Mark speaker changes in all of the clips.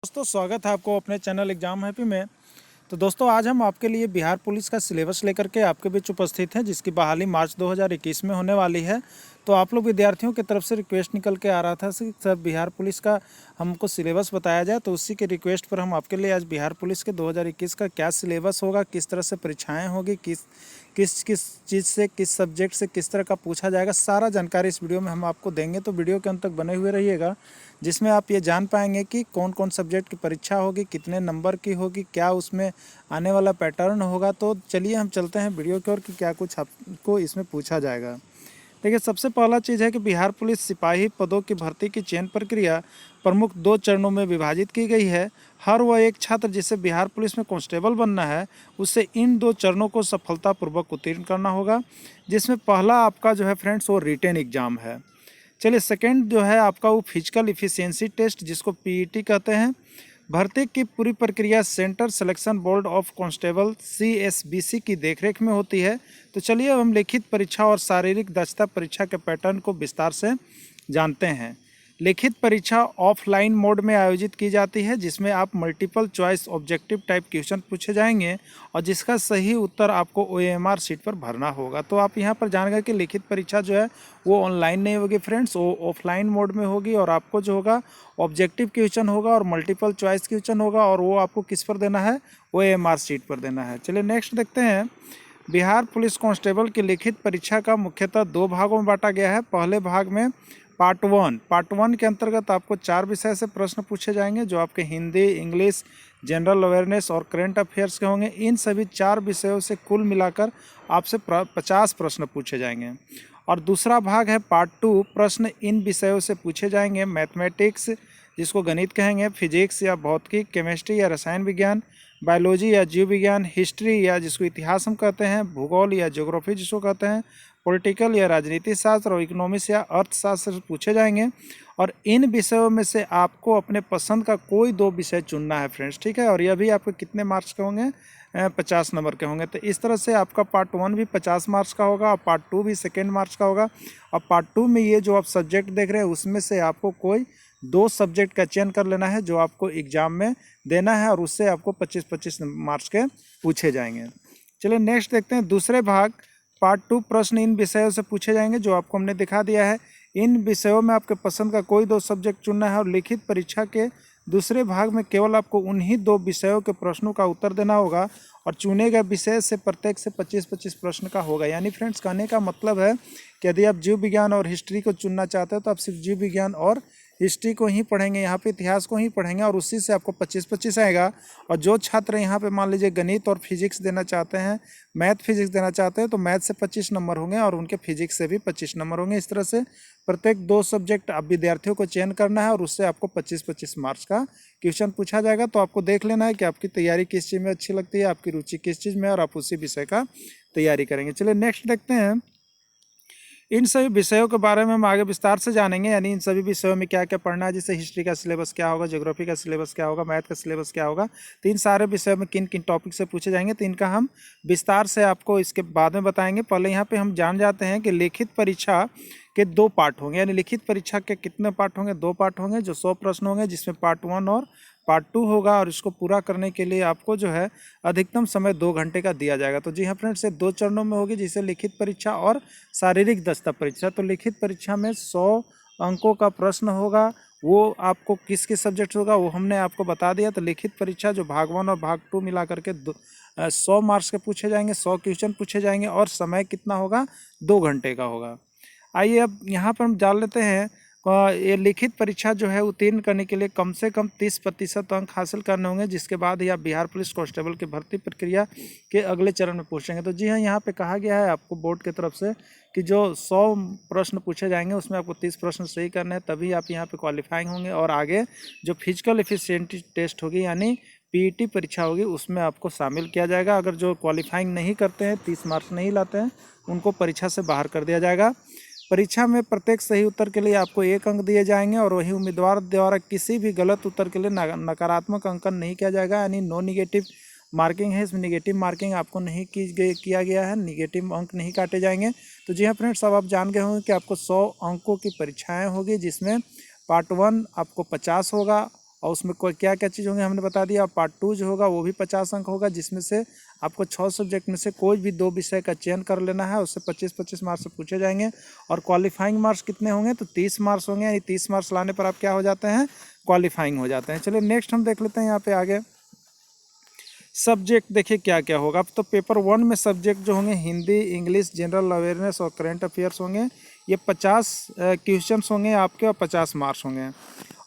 Speaker 1: दोस्तों स्वागत है आपको अपने चैनल एग्जाम हैप्पी में। तो दोस्तों आज हम आपके लिए बिहार पुलिस का सिलेबस लेकर के आपके बीच उपस्थित हैं, जिसकी बहाली मार्च 2021 में होने वाली है। तो आप लोग विद्यार्थियों की तरफ से रिक्वेस्ट निकल के आ रहा था कि सर बिहार पुलिस का हमको सिलेबस बताया जाए, तो उसी के रिक्वेस्ट पर हम आपके लिए आज बिहार पुलिस के 2021 का क्या सिलेबस होगा, किस तरह से परीक्षाएँ होगी, किस किस किस चीज़ से, किस सब्जेक्ट से किस तरह का पूछा जाएगा, सारा जानकारी इस वीडियो में हम आपको देंगे। तो वीडियो के अंत तक बने हुए रहिएगा, जिसमें आप ये जान पाएंगे कि कौन कौन सब्जेक्ट की परीक्षा होगी, कितने नंबर की होगी, क्या उसमें आने वाला पैटर्न होगा। तो चलिए हम चलते हैं वीडियो की ओर कि क्या कुछ आपको इसमें पूछा जाएगा। देखिए, सबसे पहला चीज़ है कि बिहार पुलिस सिपाही पदों की भर्ती की चयन प्रक्रिया प्रमुख 2 चरणों में विभाजित की गई है। हर वह एक छात्र जिसे बिहार पुलिस में कांस्टेबल बनना है, उसे इन 2 चरणों को सफलतापूर्वक उत्तीर्ण करना होगा, जिसमें पहला आपका जो है फ्रेंड्स वो रिटेन एग्जाम है। चलिए, सेकंड जो है आपका वो फिजिकल इफिशियंसी टेस्ट, जिसको पीईटी कहते हैं। भर्ती की पूरी प्रक्रिया centre selection board of constable CSBC की देखरेख में होती है। तो चलिए अब हम लिखित परीक्षा और शारीरिक दक्षता परीक्षा के पैटर्न को विस्तार से जानते हैं। लिखित परीक्षा ऑफलाइन मोड में आयोजित की जाती है, जिसमें आप multiple choice objective type question पूछे जाएंगे और जिसका सही उत्तर आपको ओएमआर शीट पर भरना होगा। तो आप यहां पर जान गए कि लिखित परीक्षा जो है वो ऑनलाइन नहीं होगी फ्रेंड्स, वो ऑफलाइन मोड में होगी और आपको जो होगा ऑब्जेक्टिव क्वेश्चन होगा और मल्टीपल चॉइस क्वेश्चन होगा, और वो आपको किस पर देना है, ओएमआर शीट पर देना है। चलिए नेक्स्ट देखते हैं। बिहार पुलिस कांस्टेबल की लिखित परीक्षा का मुख्यतः 2 भागों में बांटा गया है। पहले भाग में पार्ट वन के अंतर्गत आपको 4 विषय से प्रश्न पूछे जाएंगे, जो आपके हिंदी, इंग्लिश, जनरल अवेयरनेस और करंट अफेयर्स के होंगे। इन सभी 4 विषयों से कुल मिलाकर आपसे 50 प्रश्न पूछे जाएंगे। और दूसरा भाग है पार्ट 2। प्रश्न इन विषयों से पूछे जाएंगे: मैथमेटिक्स, जिसको गणित कहेंगे, फिजिक्स या भौतिकी, केमिस्ट्री या रसायन विज्ञान, बायोलॉजी या जीव विज्ञान, हिस्ट्री या जिसको इतिहास हम कहते हैं, भूगोल या ज्योग्राफी जिसको कहते हैं, पॉलिटिकल या राजनीति शास्त्र और इकोनॉमिक्स या अर्थशास्त्र से पूछे जाएंगे। और इन विषयों में से आपको अपने पसंद का कोई 2 विषय चुनना है फ्रेंड्स, ठीक है। और यह भी आपके कितने मार्क्स के होंगे, 50 नंबर के होंगे। तो इस तरह से आपका पार्ट 1 भी 50 मार्क्स का होगा और पार्ट 2 भी सेकेंड मार्क्स का होगा। और पार्ट 2 में ये जो आप सब्जेक्ट देख रहे हैं उसमें से आपको कोई 2 सब्जेक्ट का चयन कर लेना है, जो आपको एग्जाम में देना है, और उससे आपको 25-25 मार्क्स के पूछे जाएंगे। चलिए नेक्स्ट देखते हैं दूसरे भाग। पार्ट 2 प्रश्न इन विषयों से पूछे जाएंगे, जो आपको हमने दिखा दिया है। इन विषयों में आपके पसंद का कोई 2 सब्जेक्ट चुनना है और लिखित परीक्षा के दूसरे भाग में केवल आपको उन्हीं 2 विषयों के प्रश्नों का उत्तर देना होगा और चुने गए विषय से प्रत्येक से 25-25 प्रश्न का होगा। यानी फ्रेंड्स, कहने का मतलब है कि यदि आप जीव विज्ञान और हिस्ट्री को चुनना चाहते हो तो आप सिर्फ जीव विज्ञान और हिस्ट्री को ही पढ़ेंगे, यहाँ पे इतिहास को ही पढ़ेंगे, और उसी से आपको 25-25 आएगा। और जो छात्र यहाँ पे मान लीजिए गणित और फिजिक्स देना चाहते हैं, मैथ फिजिक्स देना चाहते हैं, तो मैथ से 25 नंबर होंगे और उनके फिजिक्स से भी 25 नंबर होंगे। इस तरह से प्रत्येक 2 सब्जेक्ट आप विद्यार्थियों को चयन करना है और उससे आपको 25-25 मार्क्स का क्वेश्चन पूछा जाएगा। तो आपको देख लेना है कि आपकी तैयारी किस चीज़ में अच्छी लगती है, आपकी रुचि किस चीज़ में, और आप उसी विषय का तैयारी करेंगे। चलिए नेक्स्ट देखते हैं। इन सभी विषयों के बारे में हम आगे विस्तार से जानेंगे, यानी इन सभी विषयों में क्या क्या पढ़ना है, जैसे हिस्ट्री का सिलेबस क्या होगा, ज्योग्राफी का सिलेबस क्या होगा, मैथ का सिलेबस क्या होगा। तो इन सारे विषयों में किन किन टॉपिक से पूछे जाएंगे, तो इनका हम विस्तार से आपको इसके बाद में बताएंगे। पहले यहाँ पे हम जान जाते हैं कि लिखित परीक्षा के 2 पार्ट होंगे। यानी लिखित परीक्षा के कितने पार्ट होंगे, 2 पार्ट होंगे, जो 100 प्रश्न होंगे, जिसमें पार्ट 1 और पार्ट 2 होगा। और इसको पूरा करने के लिए आपको जो है अधिकतम समय 2 घंटे का दिया जाएगा। तो जी हाँ फ्रेंड्स, ये 2 चरणों में होगी, जिसे लिखित परीक्षा और शारीरिक दक्षता परीक्षा। तो लिखित परीक्षा में 100 अंकों का प्रश्न होगा, वो आपको किस किस सब्जेक्ट होगा वो हमने आपको बता दिया। तो लिखित परीक्षा जो भाग 1 और भाग 2 मिला करके 100 मार्क्स के पूछे जाएंगे, 100 क्वेश्चन पूछे जाएंगे, और समय कितना होगा, 2 घंटे का होगा। आइए अब यहाँ पर हम जान लेते हैं। ये लिखित परीक्षा जो है उत्तीर्ण करने के लिए कम से कम 30% अंक हासिल करने होंगे, जिसके बाद ही आप बिहार पुलिस कांस्टेबल की भर्ती प्रक्रिया के अगले चरण में पहुँचेंगे। तो जी हाँ, यहाँ पे कहा गया है आपको बोर्ड की तरफ से कि जो 100 प्रश्न पूछे जाएंगे उसमें आपको 30 प्रश्न सही करने हैं, तभी आप यहाँ पे क्वालिफाइंग होंगे। और आगे जो फिजिकल एफिशिएंसी टेस्ट होगी, यानी पीईटी परीक्षा होगी, उसमें आपको शामिल किया जाएगा। अगर जो क्वालिफाइंग नहीं करते हैं, 30 मार्क्स नहीं लाते हैं, उनको परीक्षा से बाहर कर दिया जाएगा। परीक्षा में प्रत्येक सही उत्तर के लिए आपको 1 अंक दिए जाएंगे और वही उम्मीदवार द्वारा किसी भी गलत उत्तर के लिए नकारात्मक अंकन नहीं किया जाएगा, यानी नो निगेटिव मार्किंग है। इसमें निगेटिव मार्किंग आपको नहीं किया गया है, निगेटिव अंक नहीं काटे जाएंगे। तो जी हाँ फ्रेंड्स, अब आप जान गए होंगे कि आपको 100 अंकों की परीक्षाएँ होगी, जिसमें पार्ट 1 आपको 50 होगा और उसमें कोई क्या क्या चीज़ होंगे हमने बता दिया। पार्ट 2 जो होगा वो भी 50 अंक होगा, जिसमें से आपको 6 सब्जेक्ट में से कोई भी 2 विषय का चयन कर लेना है, उससे 25-25 मार्क्स से पूछे जाएंगे। और क्वालिफाइंग मार्क्स कितने होंगे, तो 30 मार्क्स होंगे, यानी 30 मार्क्स लाने पर आप क्या हो जाते हैं, क्वालिफाइंग हो जाते हैं। चलिए नेक्स्ट हम देख लेते हैं यहाँ पे आगे सब्जेक्ट। देखिए क्या क्या होगा। अब तो पेपर 1 में सब्जेक्ट जो होंगे हिंदी, इंग्लिश, जनरल अवेयरनेस और करंट अफेयर्स होंगे। ये 50 क्वेश्चंस होंगे आपके और 50 मार्क्स होंगे।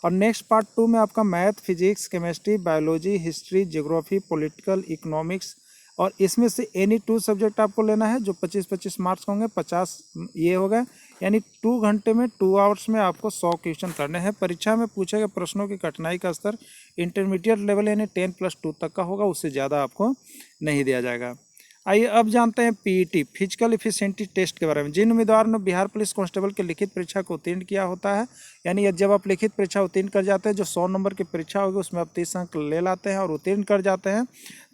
Speaker 1: और नेक्स्ट पार्ट 2 में आपका math, physics, chemistry, biology, history, geography, political, economics, और इसमें से एनी 2 सब्जेक्ट आपको लेना है जो 25-25 मार्क्स होंगे। 50 ये होगा, यानी 2 घंटे में 2 आवर्स में आपको 100 क्वेश्चन करने हैं। परीक्षा में पूछे गए प्रश्नों की कठिनाई का स्तर इंटरमीडिएट लेवल यानी 10+2 तक का होगा, उससे ज़्यादा आपको नहीं दिया जाएगा। आइए अब जानते हैं पीईटी फिजिकल एफिशिएंसी टेस्ट के बारे में। जिन उम्मीदवार ने बिहार पुलिस कांस्टेबल की लिखित परीक्षा को उत्तीर्ण किया होता है, यानी जब आप लिखित परीक्षा उत्तीर्ण कर जाते हैं, जो 100 नंबर की परीक्षा होगी उसमें आप 30 अंक ले लाते हैं और उत्तीर्ण कर जाते हैं,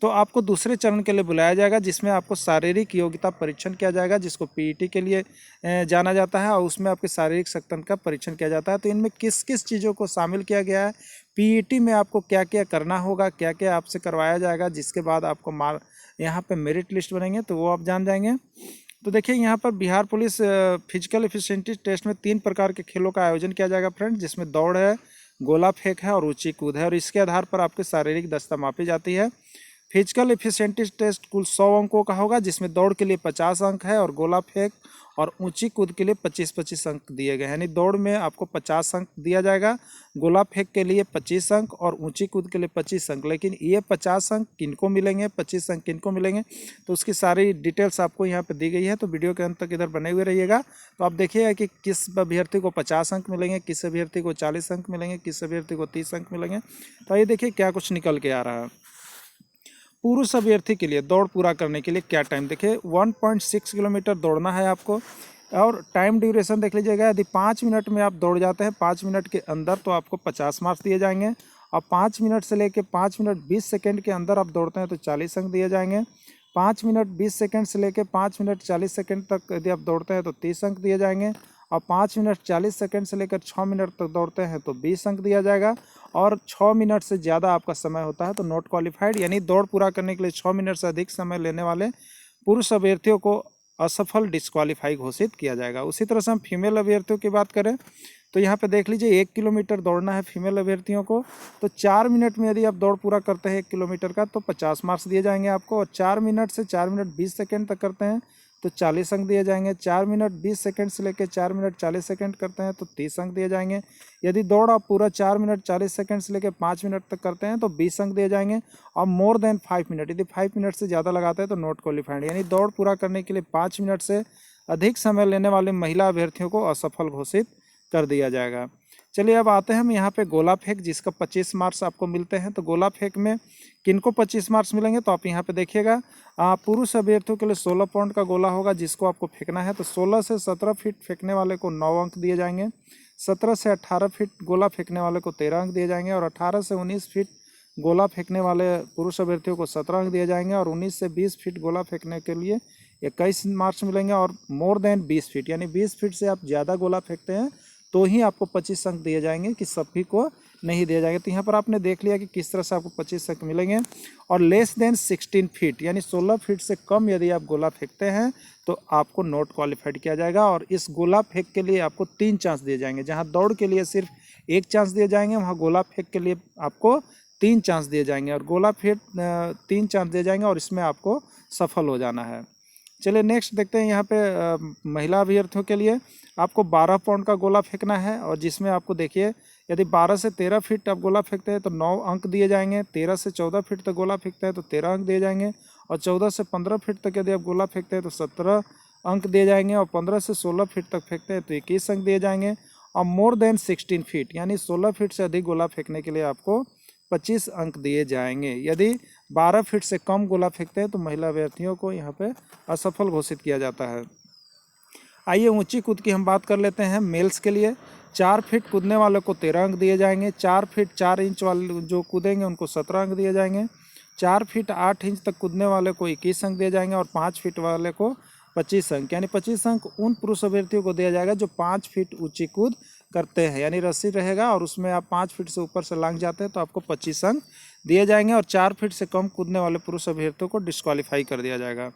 Speaker 1: तो आपको दूसरे चरण के लिए बुलाया जाएगा, जिसमें आपको शारीरिक योग्यता परीक्षण किया जाएगा, जिसको पीईटी के लिए जाना जाता है, और उसमें आपके शारीरिक सख्तन का परीक्षण किया जाता है। तो इनमें किस किस चीज़ों को शामिल किया गया है, पीईटी में आपको क्या क्या करना होगा, क्या क्या आपसे करवाया जाएगा, जिसके बाद आपको यहाँ पे मेरिट लिस्ट बनेंगे, तो वो आप जान जाएंगे। तो देखिए यहाँ पर Bihar police physical efficiency test में 3 प्रकार के खेलों का आयोजन किया जाएगा फ्रेंड, जिसमें दौड़ है, गोला फेंक है और ऊंची कूद है, और इसके आधार पर आपकी शारीरिक दक्षता मापी जाती है। फिजिकल एफिशिएंसी टेस्ट कुल 100 अंकों का होगा, जिसमें दौड़ के लिए 50 अंक है और गोला फेंक और ऊंची कूद के लिए 25-25 अंक दिए गए हैं। यानी दौड़ में आपको 50 अंक दिया जाएगा, गोला फेंक के लिए 25 अंक और ऊंची कूद के लिए 25 अंक। लेकिन ये 50 अंक किनको मिलेंगे, 25 अंक किनको मिलेंगे, तो उसकी सारी डिटेल्स आपको यहाँ पे दी गई है, तो वीडियो के अंत तक इधर बने हुए रहिएगा। तो आप देखिएगा कि किस अभ्यर्थी को 50 अंक मिलेंगे, किस अभ्यर्थी को 40 अंक मिलेंगे, किस अभ्यर्थी को 30 अंक मिलेंगे। तो ये देखिए क्या कुछ निकल के आ रहा है। पुरुष अभ्यर्थी के लिए दौड़ पूरा करने के लिए क्या टाइम, देखिए 1.6 किलोमीटर दौड़ना है आपको, और टाइम ड्यूरेशन देख लीजिएगा। यदि 5 मिनट में आप दौड़ जाते हैं 5 मिनट के अंदर, तो आपको 50 मार्क्स दिए जाएंगे, और 5 मिनट से लेकर 5 मिनट 20 सेकेंड के अंदर आप दौड़ते हैं तो 40 अंक दिए जाएंगे। 5 मिनट 20 सेकेंड से लेकर 5 मिनट 40 सेकेंड तक यदि आप दौड़ते हैं तो 30 अंक दिए जाएंगे, और 5 मिनट 40 सेकेंड से लेकर 6 मिनट तक दौड़ते हैं तो 20 अंक दिया जाएगा, और 6 मिनट से ज़्यादा आपका समय होता है तो नॉट क्वालिफाइड, यानी दौड़ पूरा करने के लिए 6 मिनट से अधिक समय लेने वाले पुरुष अभ्यर्थियों को असफल डिस्क्वालीफाई घोषित किया जाएगा। उसी तरह से हम फीमेल अभ्यर्थियों की बात करें तो यहाँ पे देख लीजिए 1 किलोमीटर दौड़ना है फीमेल अभ्यर्थियों को, तो 4 मिनट में यदि आप दौड़ पूरा करते हैं 1 किलोमीटर का तो 50 मार्क्स दिए जाएंगे आपको, और 4 मिनट से 4 मिनट 20 सेकेंड तक करते हैं तो 40 अंक दिए जाएंगे। 4 मिनट 20 सेकंड से लेकर 4 मिनट 40 सेकंड करते हैं तो 30 अंक दिए जाएंगे। यदि दौड़ आप पूरा 4 मिनट 40 सेकंड से लेकर 5 मिनट तक करते हैं तो 20 अंक दिए जाएंगे, और मोर देन 5 मिनट, यदि 5 मिनट से ज़्यादा लगाते हैं तो नॉट क्वालिफाइड, यानी दौड़ पूरा करने के लिए 5 मिनट से अधिक समय लेने वाले महिला अभ्यर्थियों को असफल घोषित कर दिया जाएगा। चलिए अब आते हैं हम यहाँ पे गोला फेंक, जिसका 25 मार्क्स आपको मिलते हैं। तो गोला फेंक में किनको 25 मार्क्स मिलेंगे, तो आप यहाँ पे देखिएगा पुरुष अभ्यर्थियों के लिए 16 पाउंड का गोला होगा जिसको आपको फेंकना है, तो 16 से 17 फीट फेंकने वाले को 9 अंक दिए जाएंगे, 17 से 18 फीट गोला फेंकने वाले को 13 अंक दिए जाएंगे, और 18 से 19 फीट गोला फेंकने वाले पुरुष अभ्यर्थियों को 17 अंक दिए जाएंगे, और 19 से 20 फीट गोला फेंकने के लिए 21 मार्क्स मिलेंगे, और मोर देन 20 फीट यानी 20 फीट से आप ज़्यादा गोला फेंकते हैं तो ही आपको 25 अंक दिए जाएंगे, कि सभी को नहीं दिए जाएंगे। तो यहाँ पर आपने देख लिया कि किस तरह से आपको 25 अंक मिलेंगे। और लेस देन 16 फीट यानी 16 फीट से कम यदि आप गोला फेंकते हैं तो आपको नॉट क्वालिफाइड किया जाएगा, और इस गोला फेंक के लिए आपको 3 चांस दिए जाएंगे। जहाँ दौड़ के लिए सिर्फ 1 चांस दिए जाएंगे, वहाँ गोला फेंक के लिए आपको 3 चांस दिए जाएंगे, और गोला फेंक 3 चांस दिए जाएंगे, और इसमें आपको सफल हो जाना है। चलिए नेक्स्ट देखते हैं यहाँ पे महिला अभ्यर्थियों के लिए आपको 12 पाउंड का गोला फेंकना है, और जिसमें आपको देखिए यदि 12 से 13 फीट आप गोला फेंकते हैं तो 9 अंक दिए जाएंगे, 13 से 14 फीट तक गोला फेंकते हैं तो 13 अंक दिए जाएंगे, और 14 से 15 फीट तक यदि आप गोला फेंकते हैं तो 17 अंक दिए जाएंगे, और 15 से 16 फीट तक फेंकते हैं तो 21 अंक दिए जाएंगे, और मोर देन 16 फीट यानी 16 फीट से अधिक गोला फेंकने के लिए आपको 25 अंक दिए जाएंगे। यदि 12 फीट से कम गोला फेंकते हैं तो महिला अभ्यर्थियों को यहाँ पे असफल घोषित किया जाता है। आइए ऊंची कूद की हम बात कर लेते हैं मेल्स के लिए। 4 फीट कूदने वालों को 13 अंक दिए जाएंगे, 4 फीट 4 इंच वाले जो कूदेंगे उनको 17 अंक दिए जाएंगे, 4 फीट 8 इंच तक कूदने वाले को 21 अंक दिए जाएंगे, और 5 फीट वाले को 25 अंक, यानी 25 अंक उन पुरुष अभ्यर्थियों को दिया जाएगा जो 5 फीट ऊंची कूद करते हैं, यानी रस्सी रहेगा और उसमें आप 5 फीट से ऊपर से लांघ जाते हैं तो आपको 25 अंक दिए जाएंगे और 4 फीट से कम कूदने वाले पुरुष अभ्यर्थियों को डिस्क्वालीफाई कर दिया जाएगा।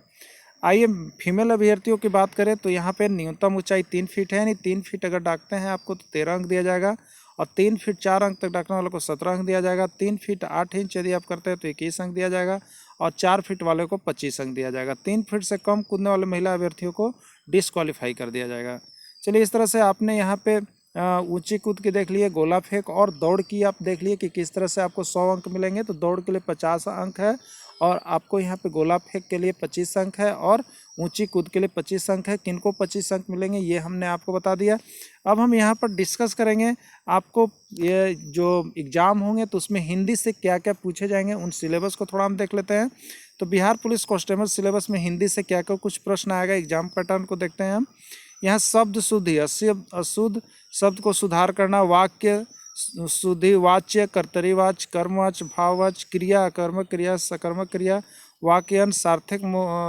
Speaker 1: आइए फीमेल अभ्यर्थियों की बात करें तो यहाँ पे न्यूनतम ऊंचाई 3 फीट है, यानी 3 फीट अगर डाकते हैं आपको तो 13 अंक दिया जाएगा और 3 फीट 4 अंक तक डाकने वालों को 17 अंक दिया जाएगा। 3 फीट 8 इंच यदि आप करते हैं तो 21 अंक दिया जाएगा और 4 फीट वाले को 25 अंक दिया जाएगा। 3 फीट से कम कूदने वाले महिला अभ्यर्थियों को डिस्क्वालीफाई कर दिया जाएगा। चलिए, इस तरह से आपने यहाँ पे ऊंची कूद की देख लिए, गोला फेंक और दौड़ की आप देख लिए कि किस तरह से आपको 100 अंक मिलेंगे। तो दौड़ के लिए 50 अंक है और आपको यहाँ पे गोला फेंक के लिए 25 अंक है और ऊंची कूद के लिए 25 अंक है। किनको 25 अंक मिलेंगे ये हमने आपको बता दिया। अब हम यहाँ पर डिस्कस करेंगे आपको ये जो एग्ज़ाम होंगे तो उसमें हिंदी से क्या क्या पूछे जाएंगे, उन सिलेबस को थोड़ा हम देख लेते हैं। तो बिहार पुलिस कांस्टेबल सिलेबस में हिंदी से क्या क्या कुछ प्रश्न आएगा, एग्जाम पैटर्न को देखते हैं हम। यहाँ शब्द शुद्धि, अशुद्ध शब्द को सुधार करना, वाक्य शुद्धि, वाच्य, कर्तरीवाच्य, कर्मवाच्य, भाववाच्य, क्रिया, अकर्मक क्रिया, सकर्मक क्रिया, वाक्यांश, सार्थक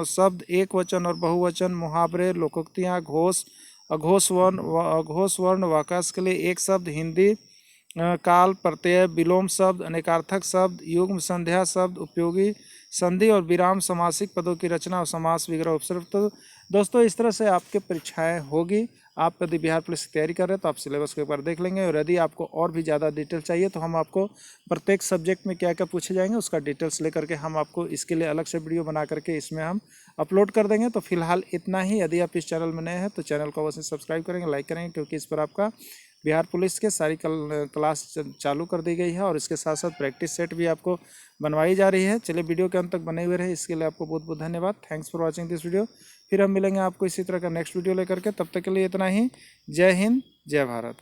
Speaker 1: शब्द, एक वचन और बहुवचन, मुहावरे, लोकोक्तियाँ, घोष, अघोष वर्ण, वाक्यांश के लिए एक शब्द, हिंदी, काल, प्रत्यय, विलोम शब्द, अनेकार्थक शब्द, युग्म संध्या शब्द, उपयोगी संधि और विराम, समासिक पदों की रचना और समास विग्रह उपसर्ग। तो दोस्तों इस तरह से आपके परीक्षाएं होगी। आप यदि बिहार पुलिस की तैयारी कर रहे हैं तो आप सिलेबस को एक बार देख लेंगे और यदि आपको और भी ज़्यादा डिटेल चाहिए तो हम आपको प्रत्येक सब्जेक्ट में क्या क्या पूछे जाएंगे उसका डिटेल्स लेकर के हम आपको इसके लिए अलग से वीडियो बना करके इसमें हम अपलोड कर देंगे। तो फिलहाल इतना ही। यदि आप इस चैनल में नए हैं तो चैनल को अवश्य सब्सक्राइब करेंगे, लाइक करेंगे, क्योंकि इस पर आपका बिहार पुलिस के सारी क्लास चालू कर दी गई है और इसके साथ साथ प्रैक्टिस सेट भी आपको बनवाई जा रही है। चलिए, वीडियो के अंत तक बने हुए रहे, इसके लिए आपको बहुत बहुत धन्यवाद। Thanks for watching this video. फिर हम मिलेंगे आपको इसी तरह का नेक्स्ट वीडियो लेकर के, तब तक के लिए इतना ही। जय हिंद, जय भारत।